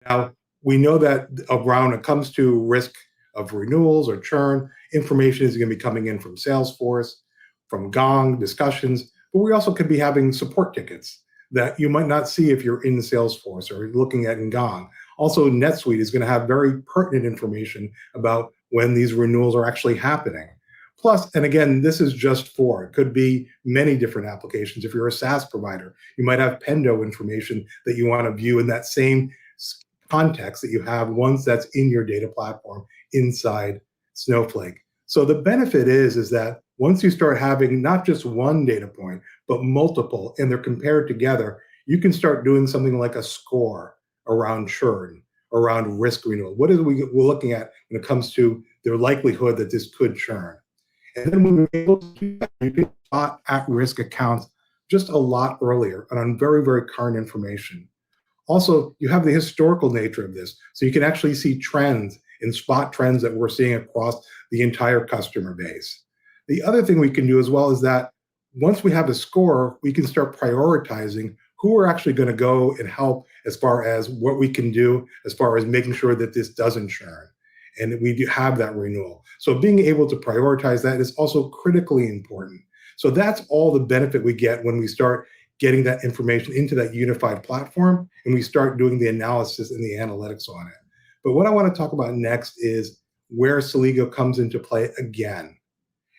Now, we know that around when it comes to risk of renewals or churn, information is going to be coming in from Salesforce, from Gong discussions, but we also could be having support tickets that you might not see if you're in Salesforce or looking at in Gong. Also, NetSuite is going to have very pertinent information about when these renewals are actually happening. Plus, and again, this is just for, it could be many different applications. If you're a SaaS provider, you might have Pendo information that you want to view in that same context that you have once that's in your data platform inside Snowflake. So the benefit is that once you start having not just one data point, but multiple, and they're compared together, you can start doing something like a score around churn, around risk renewal. What is we're looking at when it comes to their likelihood that this could churn? And then when we're able to do that, you can spot at-risk accounts just a lot earlier and on very, very current information. Also, you have the historical nature of this. So you can actually see trends and spot trends that we're seeing across the entire customer base. The other thing we can do as well is that once we have a score, we can start prioritizing who we're actually going to go and help as far as what we can do, as far as making sure that this doesn't churn. And we do have that renewal. So being able to prioritize that is also critically important. So that's all the benefit we get when we start getting that information into that unified platform and we start doing the analysis and the analytics on it. But what I want to talk about next is where Celigo comes into play again.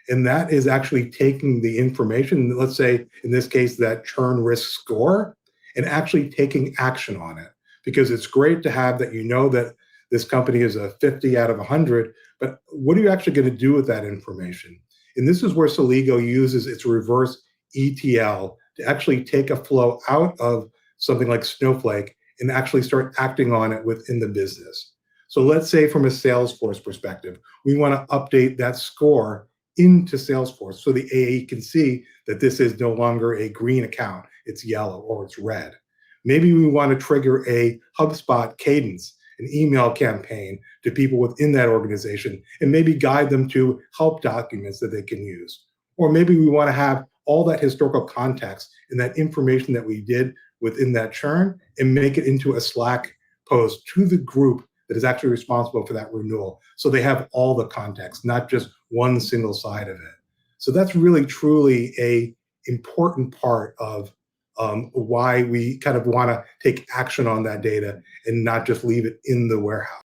And that is actually taking the information, let's say in this case, that churn risk score, and actually taking action on it. Because it's great to have that, you know, that this company is a 50 out of 100, but what are you actually going to do with that information? And this is where Celigo uses its reverse ETL to actually take a flow out of something like Snowflake and actually start acting on it within the business. So let's say from a Salesforce perspective, we want to update that score into Salesforce so the AE can see that this is no longer a green account, it's yellow or it's red. Maybe we want to trigger a HubSpot cadence, an email campaign to people within that organization, and maybe guide them to help documents that they can use. Or maybe we want to have all that historical context and that information that we did within that churn and make it into a Slack post to the group that is actually responsible for that renewal. So they have all the context, not just one single side of it. So that's really, truly a important part of why we kind of want to take action on that data and not just leave it in the warehouse.